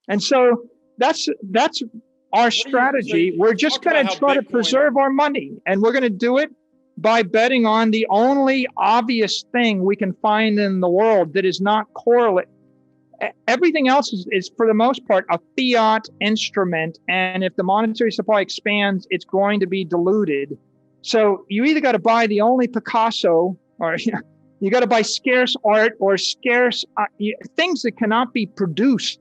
And so that's our strategy. We're just going to try to preserve our money, and we're going to do it by betting on the only obvious thing we can find in the world that is not correlate. Everything else is, for the most part, a fiat instrument. And if the monetary supply expands, it's going to be diluted. So you either got to buy the only Picasso, or you got to buy scarce art or scarce things that cannot be produced.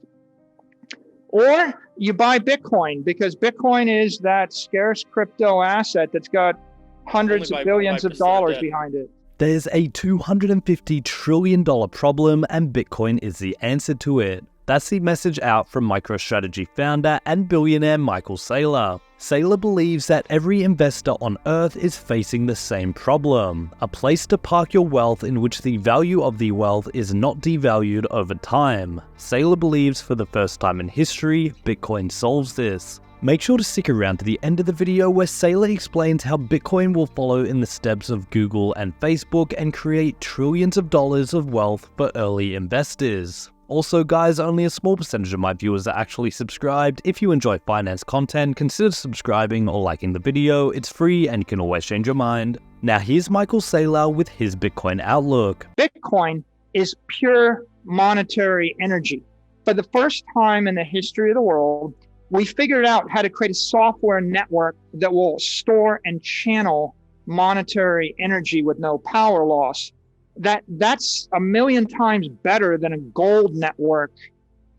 Or you buy Bitcoin, because Bitcoin is that scarce crypto asset that's got hundreds of billions of dollars behind it. There's a $250 trillion problem, and Bitcoin is the answer to it. That's the message out from MicroStrategy founder and billionaire Michael Saylor. Saylor believes that every investor on Earth is facing the same problem, a place to park your wealth in which the value of the wealth is not devalued over time. Saylor believes for the first time in history, Bitcoin solves this. Make sure to stick around to the end of the video where Saylor explains how Bitcoin will follow in the steps of Google and Facebook and create trillions of dollars of wealth for early investors. Also guys, only a small percentage of my viewers are actually subscribed. If you enjoy finance content, consider subscribing or liking the video. It's free and you can always change your mind. Now here's Michael Saylor with his Bitcoin outlook. Bitcoin is pure monetary energy. For the first time in the history of the world, we figured out how to create a software network that will store and channel monetary energy with no power loss. That's 1,000,000 times better than a gold network.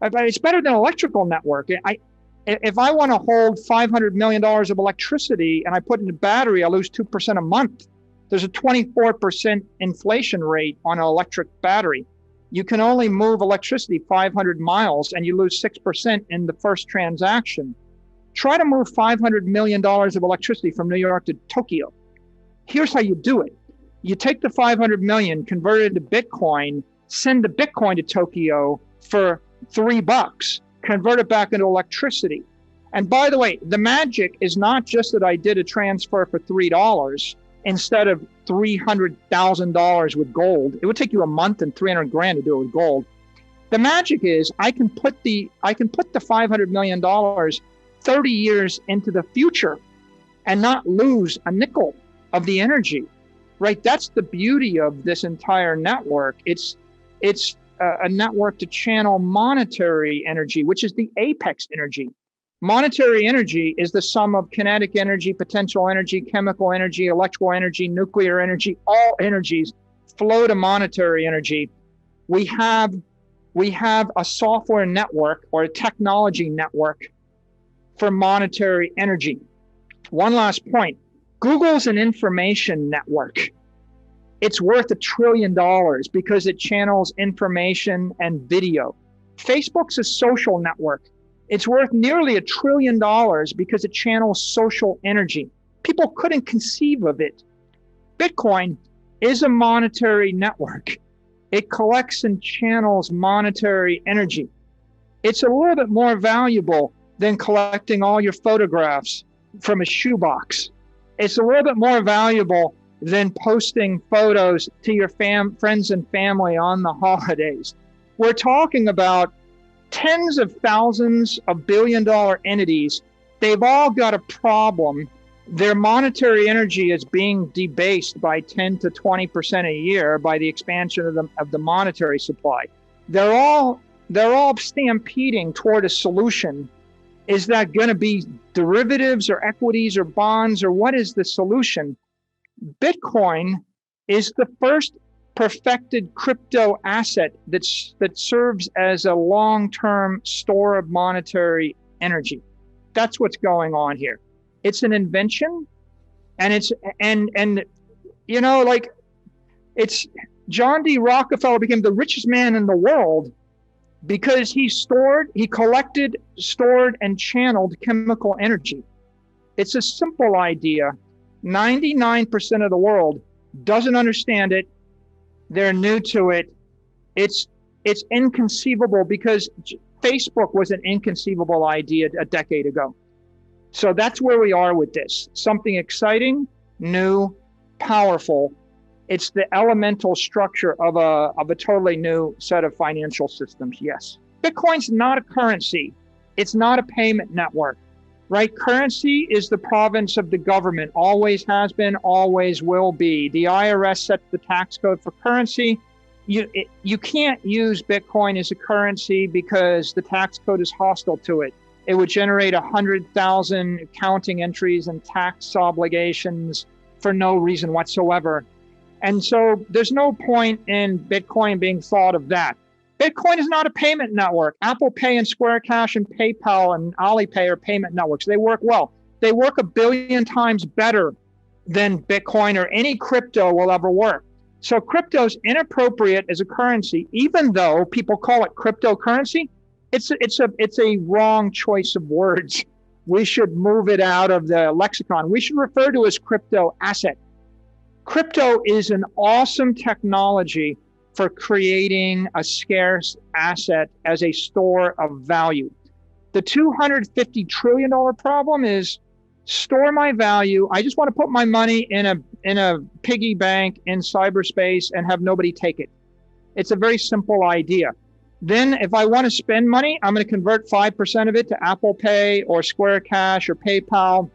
It's better than an electrical network. If I want to hold $500 million of electricity and I put it in a battery, I lose 2% a month. There's a 24% inflation rate on an electric battery. You can only move electricity 500 miles and you lose 6% in the first transaction. Try to move $500 million of electricity from New York to Tokyo. Here's how you do it. You take the 500 million, convert it to Bitcoin, send the Bitcoin to Tokyo for $3, convert it back into electricity. And by the way, the magic is not just that I did a transfer for $3 instead of $300,000 with gold. It would take you a month and 300 grand to do it with gold. The magic is I can put the $500 million 30 years into the future and not lose a nickel of the energy. Right, that's the beauty of this entire network. It's a network to channel monetary energy, which is the apex energy. Monetary energy is the sum of kinetic energy, potential energy, chemical energy, electrical energy, nuclear energy. All energies flow to monetary energy. We have a software network or a technology network for monetary energy. One last point. Google's an information network. It's worth $1 trillion because it channels information and video. Facebook's a social network. It's worth nearly $1 trillion because it channels social energy. People couldn't conceive of it. Bitcoin is a monetary network. It collects and channels monetary energy. It's a little bit more valuable than collecting all your photographs from a shoebox. It's a little bit more valuable than posting photos to your friends and family on the holidays. We're talking about tens of thousands of billion-dollar entities. They've all got a problem. Their monetary energy is being debased by 10 to 20% a year by the expansion of the monetary supply. They're all stampeding toward a solution. Is that going to be derivatives or equities or bonds, or what is the solution? Bitcoin is the first perfected crypto asset that serves as a long-term store of monetary energy. That's what's going on here. It's an invention, and it's John D. Rockefeller became the richest man in the world because he collected, stored, and channeled chemical energy. It's a simple idea. 99% of the world doesn't understand it. They're new to it. It's inconceivable because Facebook was an inconceivable idea a decade ago. So that's where we are with this. Something exciting, new, powerful. It's the elemental structure of a totally new set of financial systems. Yes. Bitcoin's not a currency. It's not a payment network, right? Currency is the province of the government, always has been, always will be. The IRS sets the tax code for currency. You can't use Bitcoin as a currency because the tax code is hostile to it. It would generate 100,000 accounting entries and tax obligations for no reason whatsoever. And so there's no point in Bitcoin being thought of that. Bitcoin is not a payment network. Apple Pay and Square Cash and PayPal and Alipay are payment networks. They work well. They work a billion times better than Bitcoin or any crypto will ever work. So crypto is inappropriate as a currency, even though people call it cryptocurrency. It's a wrong choice of words. We should move it out of the lexicon. We should refer to it as crypto asset. Crypto is an awesome technology for creating a scarce asset as a store of value. The $250 trillion problem is store my value. I just want to put my money in a piggy bank in cyberspace and have nobody take it. It's a very simple idea. Then if I want to spend money, I'm going to convert 5% of it to Apple Pay or Square Cash or PayPal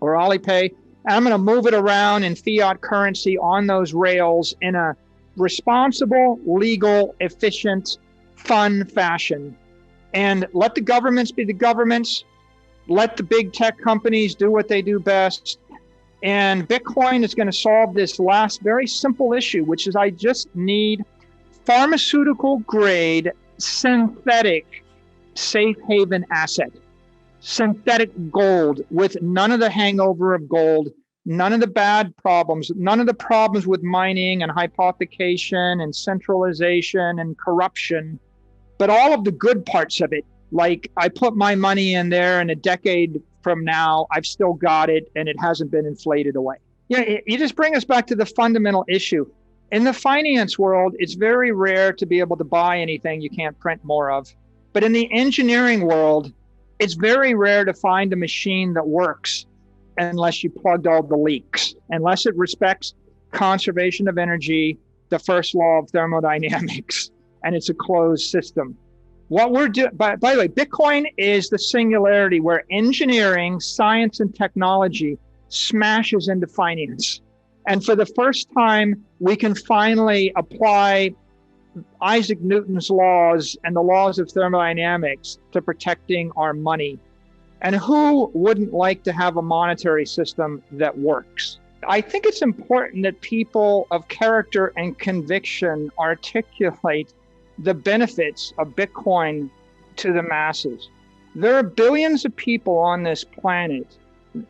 or Alipay. And I'm going to move it around in fiat currency on those rails in a responsible, legal, efficient, fun fashion. And let the governments be the governments. Let the big tech companies do what they do best. And Bitcoin is going to solve this last very simple issue, which is I just need pharmaceutical grade, synthetic, safe haven asset, synthetic gold with none of the hangover of gold, none of the bad problems, none of the problems with mining and hypothecation and centralization and corruption, but all of the good parts of it. Like I put my money in there and a decade from now, I've still got it and it hasn't been inflated away. You just bring us back to the fundamental issue. In the finance world, it's very rare to be able to buy anything you can't print more of. But in the engineering world, it's very rare to find a machine that works unless you plugged all the leaks, unless it respects conservation of energy, the first law of thermodynamics, and it's a closed system. What we're doing, by the way, Bitcoin is the singularity where engineering, science, and technology smashes into finance. And for the first time, we can finally apply Isaac Newton's laws and the laws of thermodynamics to protecting our money. And who wouldn't like to have a monetary system that works? I think it's important that people of character and conviction articulate the benefits of Bitcoin to the masses. There are billions of people on this planet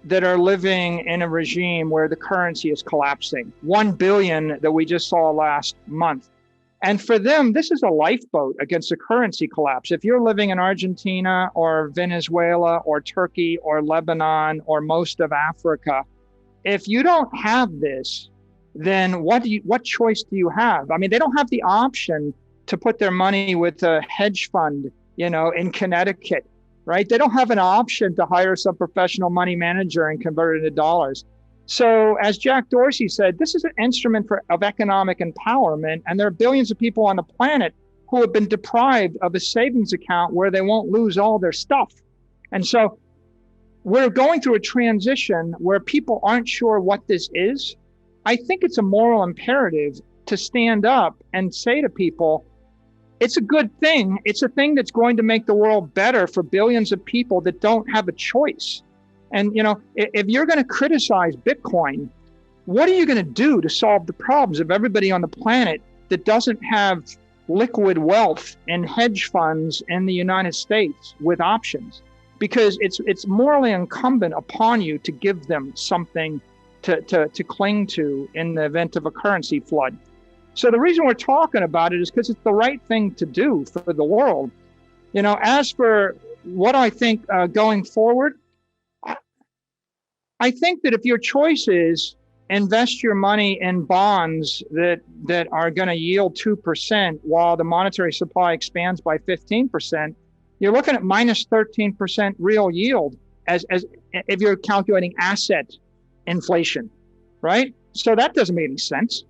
that are living in a regime where the currency is collapsing. 1 billion that we just saw last month. And for them, this is a lifeboat against a currency collapse. If you're living in Argentina or Venezuela or Turkey or Lebanon or most of Africa, if you don't have this, then what choice do you have? I mean, they don't have the option to put their money with a hedge fund, in Connecticut. Right? They don't have an option to hire some professional money manager and convert it into dollars. So as Jack Dorsey said, this is an instrument of economic empowerment. And there are billions of people on the planet who have been deprived of a savings account where they won't lose all their stuff. And so we're going through a transition where people aren't sure what this is. I think it's a moral imperative to stand up and say to people, it's a good thing. It's a thing that's going to make the world better for billions of people that don't have a choice. And, if you're going to criticize Bitcoin, what are you going to do to solve the problems of everybody on the planet that doesn't have liquid wealth and hedge funds in the United States with options? Because it's morally incumbent upon you to give them something to cling to in the event of a currency flood. So the reason we're talking about it is because it's the right thing to do for the world. As for what I think going forward, I think that if your choice is invest your money in bonds that are going to yield 2% while the monetary supply expands by 15%, you're looking at minus 13% real yield as if you're calculating asset inflation, right? So that doesn't make any sense.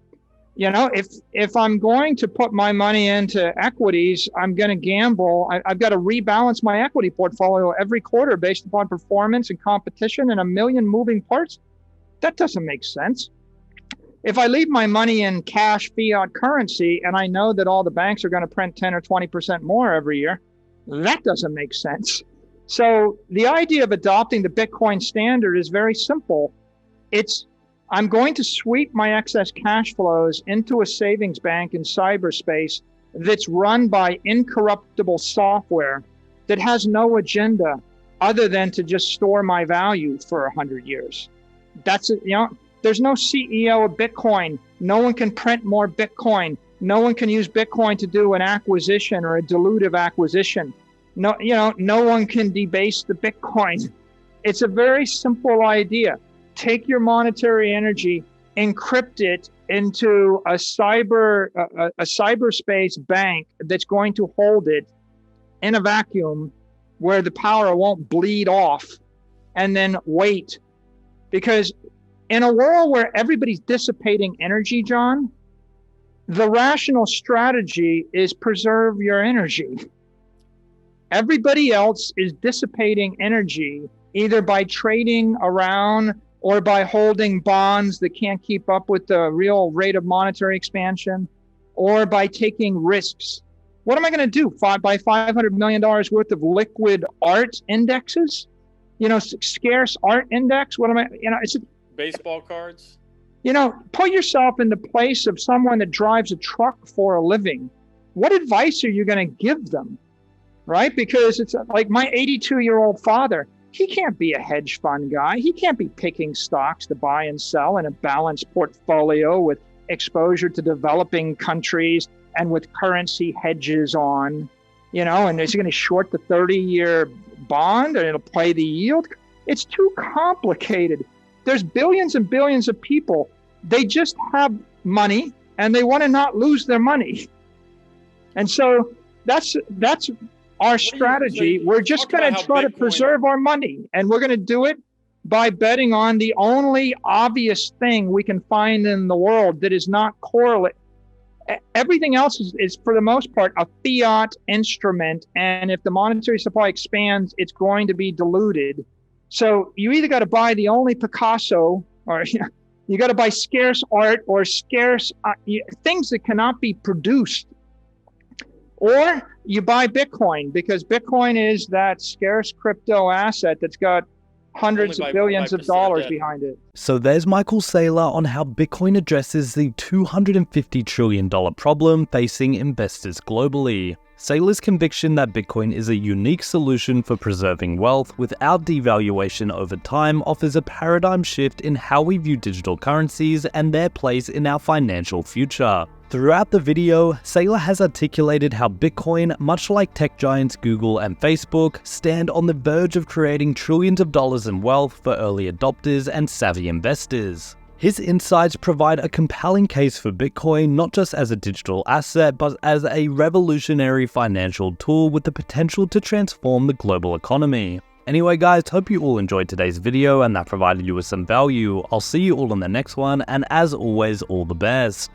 If I'm going to put my money into equities, I'm going to gamble. I've got to rebalance my equity portfolio every quarter based upon performance and competition and a million moving parts. That doesn't make sense. If I leave my money in cash fiat currency and I know that all the banks are going to print 10 or 20% more every year, that doesn't make sense. So the idea of adopting the Bitcoin standard is very simple. I'm going to sweep my excess cash flows into a savings bank in cyberspace that's run by incorruptible software that has no agenda other than to just store my value for 100 years. That's it. There's no CEO of Bitcoin. No one can print more Bitcoin. No one can use Bitcoin to do an acquisition or a dilutive acquisition. No one can debase the Bitcoin. It's a very simple idea. Take your monetary energy, encrypt it into a cyberspace bank that's going to hold it in a vacuum where the power won't bleed off, and then wait. Because in a world where everybody's dissipating energy, John, the rational strategy is preserve your energy. Everybody else is dissipating energy either by trading around or by holding bonds that can't keep up with the real rate of monetary expansion, or by taking risks. What am I going to do? Buy $500 million worth of liquid art indexes? Scarce art index? What am I, it's baseball cards? Put yourself in the place of someone that drives a truck for a living. What advice are you going to give them? Right? Because it's like my 82-year-old father. He can't be a hedge fund guy. He can't be picking stocks to buy and sell in a balanced portfolio with exposure to developing countries and with currency hedges on, and is he going to short the 30-year bond and it'll play the yield? It's too complicated. There's billions and billions of people. They just have money and they want to not lose their money. And so that's our strategy. We're just going to try to preserve our money, and we're going to do it by betting on the only obvious thing we can find in the world that is not correlate. Everything else is for the most part a fiat instrument, and if the monetary supply expands, it's going to be diluted. So you either got to buy the only Picasso, or you got to buy scarce art or scarce things that cannot be produced. Or you buy Bitcoin, because Bitcoin is that scarce crypto asset that's got hundreds of billions of dollars behind it. So there's Michael Saylor on how Bitcoin addresses the $250 trillion problem facing investors globally. Saylor's conviction that Bitcoin is a unique solution for preserving wealth without devaluation over time offers a paradigm shift in how we view digital currencies and their place in our financial future. Throughout the video, Saylor has articulated how Bitcoin, much like tech giants Google and Facebook, stand on the verge of creating trillions of dollars in wealth for early adopters and savvy investors. His insights provide a compelling case for Bitcoin not just as a digital asset, but as a revolutionary financial tool with the potential to transform the global economy. Anyway guys, hope you all enjoyed today's video and that provided you with some value. I'll see you all in the next one, and as always, all the best.